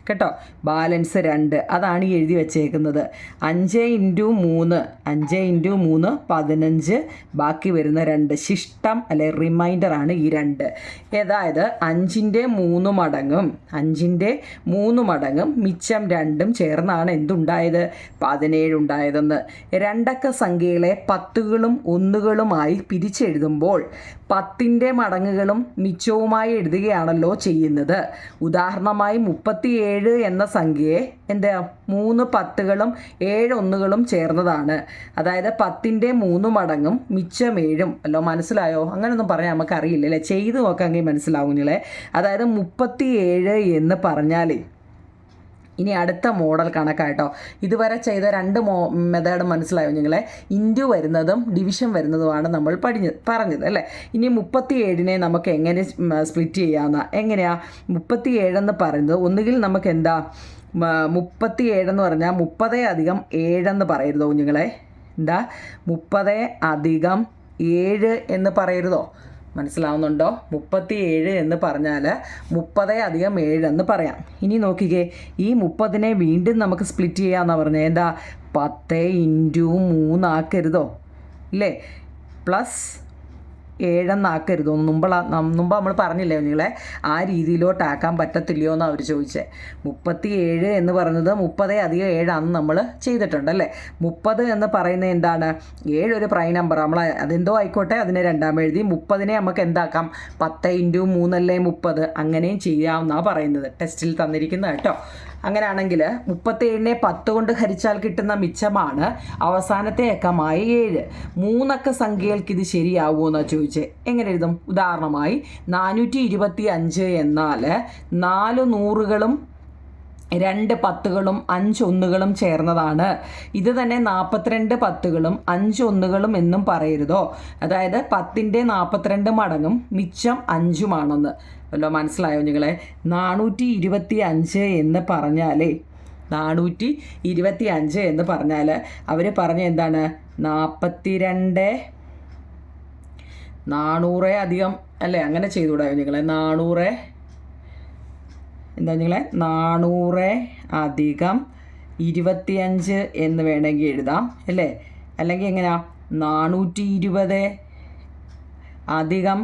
കേട്ടോ. ബാലൻസ് 2 അതാണ് ഈ എഴുതി വെച്ചേക്കുന്നത്. 5 × 3 15, ബാക്കി വരുന്ന 2 ശിഷ്ടം അല്ലെ റിമൈൻഡറാണ് ഈ 2. അതായത് 5ൻ്റെ 3 മടങ്ങും മിച്ചം 2ഉം ചേർന്നാണ് എന്തുണ്ടായത്? 17 ഉണ്ടായതെന്ന്. 2 അക്ക സംഖ്യകളെ 10കളും 1കളുമായി പിരിച്ചെഴുതുമ്പോൾ 10ൻ്റെ മടങ്ങുകളും മിച്ചവുമായി എഴുതുകയാണല്ലോ ചെയ്യുന്നത്. ഉദാഹരണമായി 37 എന്ന സംഖ്യയെ എന്താ 3 10കളും 7 1കളും ചേർന്നതാണ്. അതായത് 10ൻ്റെ 3 മടങ്ങും മിച്ചം 7ഉം അല്ലോ. മനസ്സിലായോ? അങ്ങനെയൊന്നും പറയാൻ നമുക്കറിയില്ല അല്ലേ, ചെയ്ത് നോക്കാമെങ്കിൽ മനസ്സിലാവും നിങ്ങളെ. അതായത് 37 എന്ന് പറഞ്ഞാൽ ഇനി അടുത്ത മോഡൽ കണക്കായിട്ടോ. ഇതുവരെ ചെയ്ത 2 മെത്തേഡ് മനസ്സിലായോ നിങ്ങളെ? ഇൻറ്റു വരുന്നതും ഡിവിഷൻ വരുന്നതുമാണ് നമ്മൾ പറഞ്ഞത് അല്ലേ. ഇനി 37നെ നമുക്ക് എങ്ങനെ സ്പ്ലിറ്റ് ചെയ്യാമെന്നാ? എങ്ങനെയാണ് 37 എന്ന് പറയുന്നത്? ഒന്നുകിൽ നമുക്ക് എന്താ 37 എന്ന് പറഞ്ഞാൽ 30 + 7 എന്ന് പറയരുതോ നിങ്ങളെ? എന്താ 30 + 7 എന്ന് പറയരുതോ? മനസ്സിലാവുന്നുണ്ടോ? 37 എന്ന് പറഞ്ഞാൽ 30 + 7 എന്ന് പറയാം. ഇനി നോക്കിക്കേ, ഈ 30നെ വീണ്ടും നമുക്ക് സ്പ്ലിറ്റ് ചെയ്യാമെന്നാണ് പറഞ്ഞത്. എന്താ 10 × 3 ആക്കരുതോ ഇല്ലേ? പ്ലസ് 7 എന്നാക്കരുതോ? മുമ്പ് നമ്മൾ പറഞ്ഞില്ലേ നിങ്ങളെ, ആ രീതിയിലോട്ടാക്കാൻ പറ്റത്തില്ലയോ എന്നാണ് അവർ ചോദിച്ചത്. 37 എന്ന് പറയുന്നത് 30 + 7 ആണെന്ന് നമ്മൾ ചെയ്തിട്ടുണ്ടല്ലേ. 30 എന്ന് പറയുന്നത് എന്താണ്? 7 ഒരു പ്രൈം നമ്പർ, നമ്മൾ അതെന്തോ ആയിക്കോട്ടെ അതിനെ 2 എഴുതി. 30നെ നമുക്ക് എന്താക്കാം? 10 × 3 അല്ലേ 30, അങ്ങനെയും ചെയ്യാമെന്നാണ് പറയുന്നത്. ടെസ്റ്റിൽ തന്നിരിക്കുന്നത് കേട്ടോ. അങ്ങനെയാണെങ്കിൽ 37നെ 10 കൊണ്ട് ഹരിച്ചാൽ കിട്ടുന്ന മിച്ചമാണ് അവസാനത്തെ അക്കമായ 7. 3 അക്ക സംഖ്യകൾക്ക് ഇത് ശരിയാവുമോ എന്നാണ് ചോദിച്ചത്. എങ്ങനെ എഴുതും? ഉദാഹരണമായി 425 എന്നാൽ 4 100കളും 2 10കളും 5 1കളും ചേർന്നതാണ്. ഇത് തന്നെ 42 10കളും 5 1കളും എന്നും പറയരുതോ? അതായത് 10ൻ്റെ 42 മടങ്ങും മിച്ചം 5ഉമാണെന്ന് വല്ലോ. മനസ്സിലായോ നിങ്ങളെ? 425 എന്ന് പറഞ്ഞാലേ 425 എന്ന് പറഞ്ഞാൽ അവർ പറഞ്ഞ എന്താണ്? 42 400 അധികം അല്ലേ, അങ്ങനെ ചെയ്തുകൂടായോ നിങ്ങളെ? 400 എന്താ നിങ്ങളെ? 400 അധികം 25 എന്ന് വേണമെങ്കിൽ എഴുതാം അല്ലേ. അല്ലെങ്കിൽ എങ്ങനെയാ? 420 അധികം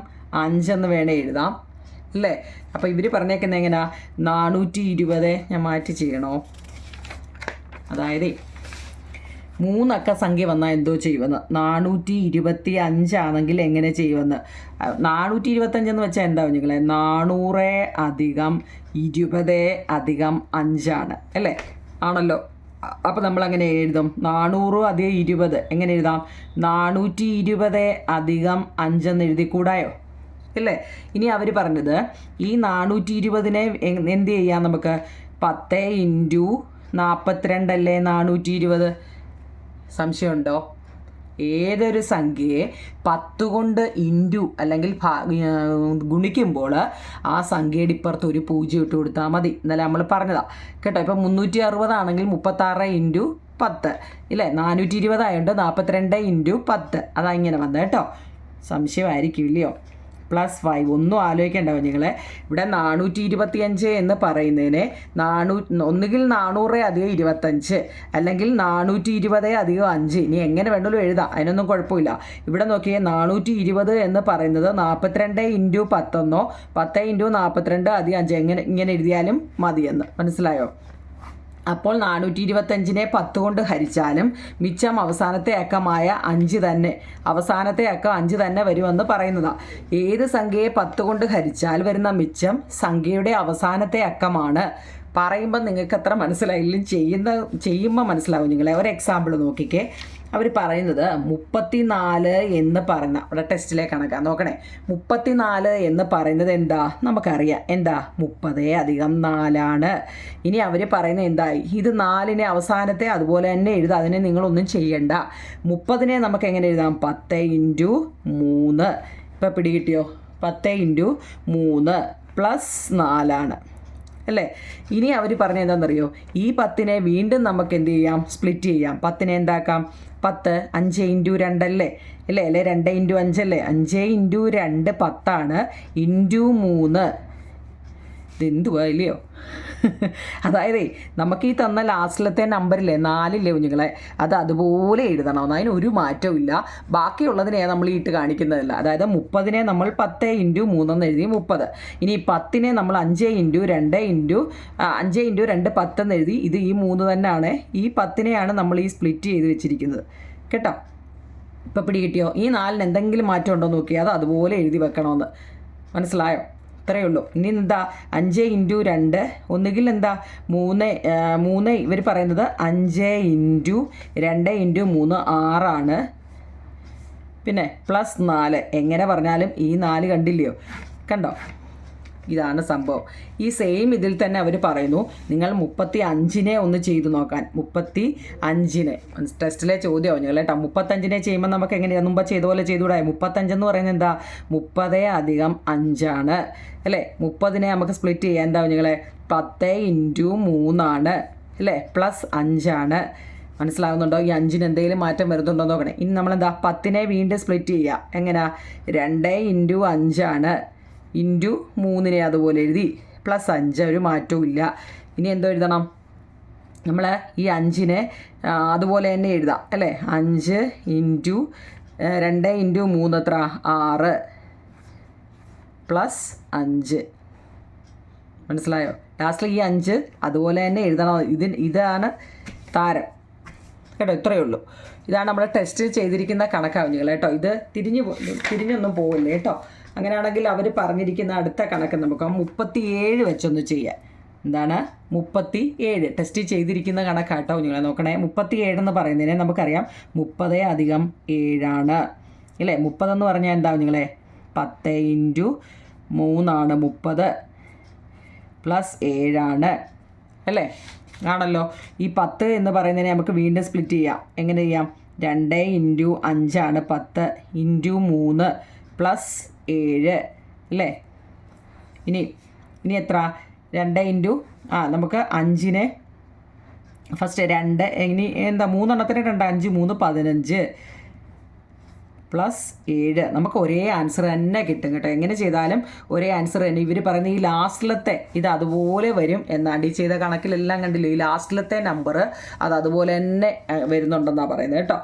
5 എന്ന് വേണേൽ എഴുതാം അല്ലേ. അപ്പോൾ ഇവർ പറഞ്ഞേക്കുന്നത് എങ്ങനെയാ? 420 ഞാൻ മാറ്റി ചെയ്യണോ? അതായത് മൂന്നക്ക സംഖ്യ വന്നാൽ എന്തോ ചെയ്യുമെന്ന്. 425 ആണെങ്കിൽ എങ്ങനെ ചെയ്യുമെന്ന്. 425 എന്ന് വെച്ചാൽ എന്താ കുഞ്ഞുങ്ങളെ? 400 അധികം 20 അധികം 5 അല്ലേ? ആണല്ലോ. അപ്പോൾ നമ്മളങ്ങനെ എഴുതും. 400 അധികം 20 എങ്ങനെ എഴുതാം? 420 അധികം 5 എന്ന് എഴുതിക്കൂടായോ? അല്ലേ? ഇനി അവർ പറഞ്ഞത് ഈ 420-നെ എന്ത് ചെയ്യാം നമുക്ക്? 10 ഇൻറ്റു 42 അല്ലേ 420. സംശയമുണ്ടോ? ഏതൊരു സംഖ്യയെ 10 കൊണ്ട് ഇൻറ്റു അല്ലെങ്കിൽ ഗുണിക്കുമ്പോൾ ആ സംഖ്യയുടെ ഇപ്പുറത്ത് ഒരു 0 ഇട്ട് കൊടുത്താൽ മതി. ഇന്നലെ നമ്മൾ പറഞ്ഞതാണ് കേട്ടോ. ഇപ്പം 360 ആണെങ്കിൽ 36 ഇൻറ്റു 10 ഇല്ലേ? 420 ആയതുകൊണ്ട് 42 ഇൻറ്റു 10. അതാ ഇങ്ങനെ വന്നത് കേട്ടോ. സംശയമായിരിക്കും ഇല്ലയോ? +5 ഒന്നും ആലോചിക്കേണ്ട കുഞ്ഞുങ്ങളെ. ഇവിടെ 425 എന്ന് പറയുന്നതിനെ ഒന്നുകിൽ 400 അധികം 25 അല്ലെങ്കിൽ 420 അധികം 5. ഇനി എങ്ങനെ വേണമെങ്കിലും എഴുതാം, അതിനൊന്നും കുഴപ്പമില്ല. ഇവിടെ നോക്കിയേ, 420 എന്ന് പറയുന്നത് 42 ഇൻറ്റു 10 10 ഇൻറ്റു 42 അധികം 5 ഇങ്ങനെ എഴുതിയാലും മതിയെന്ന് മനസ്സിലായോ? അപ്പോൾ 425-നെ 10 കൊണ്ട് ഹരിച്ചാലും മിച്ചം അവസാനത്തെ അക്കമായ 5 തന്നെ. അവസാനത്തെ അക്കം 5 തന്നെ വരുമെന്ന് പറയുന്നതാണ്. ഏത് സംഖ്യയെ 10 കൊണ്ട് ഹരിച്ചാൽ വരുന്ന മിച്ചം സംഖ്യയുടെ അവസാനത്തെ അക്കമാണ്. പറയുമ്പോൾ നിങ്ങൾക്ക് അത്ര മനസ്സിലായില്ല, ചെയ്യുമ്പോൾ മനസ്സിലാവും നിങ്ങളെ. ഒരു എക്സാമ്പിൾ നോക്കിക്കേ. അവർ പറയുന്നത് 34 എന്ന് പറയുന്ന, അവിടെ ടെസ്റ്റിലെ കണക്കാ നോക്കണേ. 34 എന്ന് പറയുന്നത് എന്താ? നമുക്കറിയാം എന്താ? 30 അധികം 4. ഇനി അവർ പറയുന്നത് എന്തായി? ഇത് 4-നെ അവസാനത്തെ അതുപോലെ തന്നെ എഴുതാം. അതിനെ നിങ്ങളൊന്നും ചെയ്യണ്ട. 30-നെ നമുക്ക് എങ്ങനെ എഴുതാം? 10 ഇൻറ്റു 3. ഇപ്പം പിടികിട്ടിയോ? 10 ഇൻറ്റു 3 +4 അല്ലേ? ഇനി അവർ പറഞ്ഞ എന്താണെന്നറിയോ? ഈ 10-നെ വീണ്ടും നമുക്ക് എന്ത് ചെയ്യാം? സ്പ്ലിറ്റ് ചെയ്യാം. 10-നെ എന്താക്കാം? 10 5 ഇൻറ്റു 2 അല്ലേ? 2 ഇൻറ്റു 5 അല്ലേ? 5 ഇൻറ്റു 2 10 ഇൻറ്റു 3. ഇതെന്തുവാ ഇല്ലയോ? അതായത് നമുക്ക് ഈ തന്ന ലാസ്റ്റിലത്തെ നമ്പറില്ലേ 4 കുഞ്ഞുങ്ങളെ, അത് അതുപോലെ എഴുതണം. അതിനൊരു മാറ്റവും ഇല്ല. ബാക്കിയുള്ളതിനെ നമ്മൾ ഇട്ട് കാണിക്കുന്നതല്ല. അതായത് 30-നെ നമ്മൾ 10 ഇൻറ്റു 3 എന്ന് എഴുതി 30. ഇനി 10-നെ നമ്മൾ 5 ഇൻറ്റു 2 10 എന്ന് എഴുതി. ഇത് ഈ 3 തന്നെയാണ്. ഈ 10-നെയാണ് നമ്മൾ ഈ സ്പ്ലിറ്റ് ചെയ്ത് വെച്ചിരിക്കുന്നത് കേട്ടോ. ഇപ്പം പിടികിട്ടിയോ? ഈ 4-ന് എന്തെങ്കിലും മാറ്റം ഉണ്ടോ നോക്കി, അത് അതുപോലെ എഴുതി വെക്കണമെന്ന്. മനസ്സിലായോ? ഇത്രയേ ഉള്ളൂ. ഇനി എന്താ? 5 ഇൻറ്റു 2 ഒന്നുകിൽ എന്താ? 3 ഇവർ പറയുന്നത് 5 ഇൻറ്റു 2 ഇൻറ്റു 3 6. പിന്നെ +4 എങ്ങനെ പറഞ്ഞാലും ഈ 4 കണ്ടില്ലയോ? കണ്ടോ? ഇതാണ് സംഭവം. ഈ സെയിം ഇതിൽ തന്നെ അവർ പറയുന്നു നിങ്ങൾ 35-നെ ഒന്ന് ചെയ്തു നോക്കാൻ. 35-നെ ടെസ്റ്റിലെ ചോദ്യമാവും നിങ്ങൾ കേട്ടോ. 35-നെ ചെയ്യുമ്പോൾ നമുക്ക് എങ്ങനെയാണ്? മുമ്പ് ചെയ്ത പോലെ ചെയ്തുകൂടാ? 35 എന്ന് പറയുന്നത് എന്താ? 30 അധികം 5 അല്ലേ? 30-നെ നമുക്ക് സ്പ്ലിറ്റ് ചെയ്യാൻ എന്താ നിങ്ങളെ? 10 ഇൻറ്റു 3 അല്ലേ? +5. മനസ്സിലാകുന്നുണ്ടോ? ഈ 5-ന് എന്തെങ്കിലും മാറ്റം വരുന്നുണ്ടോ നോക്കണേ. ഇനി നമ്മളെന്താ? 10-നെ വീണ്ടും സ്പ്ലിറ്റ് ചെയ്യുക. എങ്ങനെയാ? 2 ഇൻറ്റു 5 ഇൻറ്റു 3-നെ അതുപോലെ എഴുതി +5. ഒരു മാറ്റവും ഇല്ല. ഇനി എന്തോ എഴുതണം? നമ്മൾ ഈ 5-നെ അതുപോലെ തന്നെ എഴുതാം അല്ലേ? 5 ഇൻറ്റു 2 ഇൻറ്റു 3 എത്ര? 6 +5. മനസ്സിലായോ? ലാസ്റ്റിൽ ഈ 5 അതുപോലെ തന്നെ എഴുതണം. ഇതാണ് താരം കേട്ടോ. ഇത്രയേ ഉള്ളൂ. ഇതാണ് നമ്മുടെ ടെസ്റ്റ് ചെയ്തിരിക്കുന്ന കണക്കാവുന്നത് കേട്ടോ. ഇത് തിരിഞ്ഞൊന്നും പോവില്ല കേട്ടോ. അങ്ങനെയാണെങ്കിൽ അവർ പറഞ്ഞിരിക്കുന്ന അടുത്ത കണക്ക് നമുക്ക് 37 വെച്ചൊന്ന് ചെയ്യാം. എന്താണ്? 37 ടെസ്റ്റ് ചെയ്തിരിക്കുന്ന കണക്കാട്ടോ. നിങ്ങളെ നോക്കണേ. 37 എന്ന് പറയുന്നതിനെ നമുക്കറിയാം 30 അധികം 7 ഇല്ലേ? 30 എന്ന് പറഞ്ഞാൽ എന്താ നിങ്ങളെ? 10 ഇൻറ്റു 3 30 +7 അല്ലേ? ആണല്ലോ. ഈ 10 എന്ന് പറയുന്നതിനെ നമുക്ക് വീണ്ടും സ്പ്ലിറ്റ് ചെയ്യാം. എങ്ങനെ ചെയ്യാം? 2 ഇൻറ്റു 5 10 ഇൻറ്റു 3 +7 അല്ലേ? ഇനി എത്ര? 2 ഇൻറ്റു നമുക്ക് 5-നെ ഫസ്റ്റ് 2 ഇനി എന്താ? 3 2 5 3 15 +7. നമുക്ക് ഒരേ ആൻസർ തന്നെ കിട്ടും കേട്ടോ. എങ്ങനെ ചെയ്താലും ഒരേ ആൻസർ തന്നെ. ഇവർ പറയുന്ന ഈ ലാസ്റ്റിലത്തെ ഇത് അതുപോലെ വരും എന്നാണ്. ഈ ചെയ്ത കണക്കിലെല്ലാം കണ്ടില്ലേ? ഈ ലാസ്റ്റിലത്തെ നമ്പർ അത് അതുപോലെ തന്നെ വരുന്നുണ്ടെന്നാണ് പറയുന്നത് കേട്ടോ.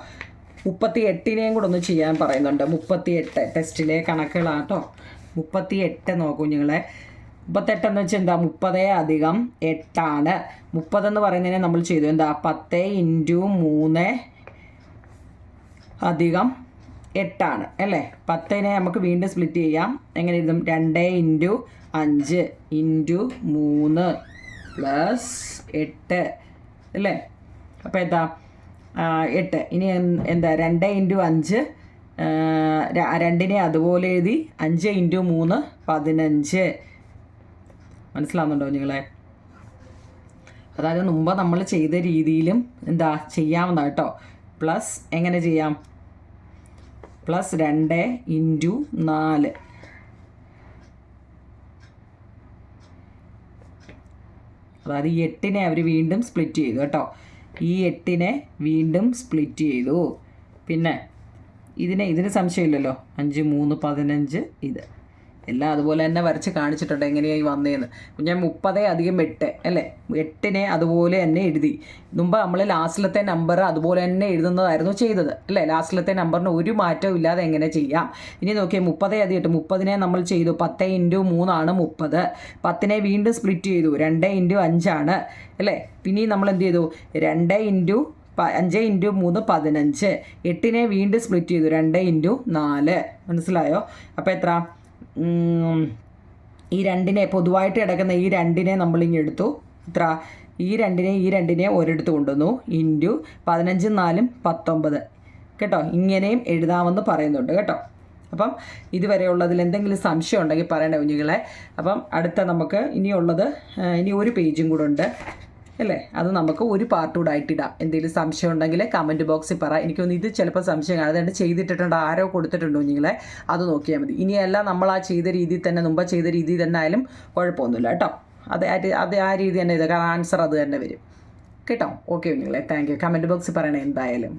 38-നെയും കൂടെ ഒന്ന് ചെയ്യാൻ പറയുന്നുണ്ട്. 38 ടെസ്റ്റിലെ കണക്കുകളാണ് കേട്ടോ. 38 നോക്കൂ നിങ്ങളെ. 38 എന്ന് വെച്ചാൽ എന്താ? 30 അധികം 8. 30 എന്ന് പറയുന്നതിനെ നമ്മൾ ചെയ്തു എന്താ? 10 ഇൻറ്റു 3 അധികം 8 അല്ലേ. 10നെ നമുക്ക് വീണ്ടും സ്പ്ലിറ്റ് ചെയ്യാം. എങ്ങനെ എഴുതും? 2 ഇൻറ്റു 5 ഇൻറ്റു 3 പ്ലസ് 8 അല്ലേ. അപ്പോൾ എന്താ 8. ഇനി എന്താ 2 ഇൻറ്റു 5, 2നെ അതുപോലെ എഴുതി 5 ഇൻറ്റു 3 15. മനസ്സിലാവുന്നുണ്ടോ നിങ്ങളെ? അതായത് മുമ്പ് നമ്മൾ ചെയ്ത രീതിയിലും എന്താ ചെയ്യാവുന്ന കേട്ടോ. പ്ലസ് എങ്ങനെ ചെയ്യാം? Plus 2 into 4. അതായത് ഈ 8നെ അവർ വീണ്ടും സ്പ്ലിറ്റ് ചെയ്തു കേട്ടോ. ഈ 8നെ വീണ്ടും സ്പ്ലിറ്റ് ചെയ്തു. പിന്നെ ഇതിന് സംശയമില്ലല്ലോ. 5 3 15 ഇത് എല്ലാം അതുപോലെ തന്നെ വരച്ച് കാണിച്ചിട്ടുണ്ട് എങ്ങനെയായി വന്നതെന്ന്. ഞാൻ 30 അധികം 8 അല്ലേ. 8നെ അതുപോലെ തന്നെ എഴുതി. മുമ്പ് നമ്മൾ ലാസ്റ്റിലത്തെ നമ്പർ അതുപോലെ തന്നെ എഴുതുന്നതായിരുന്നു ചെയ്തത് അല്ലേ. ലാസ്റ്റിലത്തെ നമ്പറിന് ഒരു മാറ്റവും ഇല്ലാതെ എങ്ങനെ ചെയ്യാം. ഇനി നോക്കിയാൽ 30 അധികം 8, 30നെ നമ്മൾ ചെയ്തു. 10 ഇൻറ്റു 3 ആണ് 30. 10നെ വീണ്ടും സ്പ്ലിറ്റ് ചെയ്തു. 2 ഇൻറ്റു 5 ആണ് അല്ലേ. പിന്നെ നമ്മൾ എന്ത് ചെയ്തു? 2 ഇൻറ്റു 5 ഇൻറ്റു 3 15. 8നെ വീണ്ടും സ്പ്ലിറ്റ് ചെയ്തു. 2 ഇൻറ്റു 4. മനസ്സിലായോ? അപ്പോൾ എത്ര? ഈ 2നെ പൊതുവായിട്ട് കിടക്കുന്ന ഈ 2നെ നമ്മളിങ്ങ് എടുത്തു. എത്ര? ഈ 2നെ ഒരിടത്ത് കൊണ്ടുവന്നു. ഇൻറ്റു 15 4 19 കേട്ടോ. ഇങ്ങനെയും എഴുതാമെന്ന് പറയുന്നുണ്ട് കേട്ടോ. അപ്പം ഇതുവരെയുള്ളതിൽ എന്തെങ്കിലും സംശയം ഉണ്ടെങ്കിൽ പറയണേ കുഞ്ഞുങ്ങളെ. അപ്പം അടുത്ത നമുക്ക് ഇനിയുള്ളത് ഇനി ഒരു പേജും കൂടെ ഉണ്ട് അല്ലേ. അത് നമുക്ക് ഒരു പാർട്ട് കൂടെ ആയിട്ടിടാം. എന്തെങ്കിലും സംശയം ഉണ്ടെങ്കിൽ കമൻറ്റ് ബോക്സിൽ പറ. എനിക്കൊന്ന് ഇത് ചിലപ്പോൾ സംശയം കാണാതെ ചെയ്തിട്ടുണ്ട്, ആരോ കൊടുത്തിട്ടുണ്ടോ നിങ്ങളെ, അത് നോക്കിയാൽ മതി. ഇനിയെല്ലാം നമ്മൾ ആ ചെയ്ത രീതിയിൽ തന്നെ, മുമ്പ് ചെയ്ത രീതിയിൽ തന്നെ ആയാലും കുഴപ്പമൊന്നുമില്ല കേട്ടോ. അത് ആ രീതി തന്നെ ഇത്, ആൻസർ അത് തന്നെ വരും കേട്ടോ. ഓക്കെ നിങ്ങളെ, താങ്ക് യു. കമൻറ്റ് ബോക്സിൽ പറയണേ എന്തായാലും.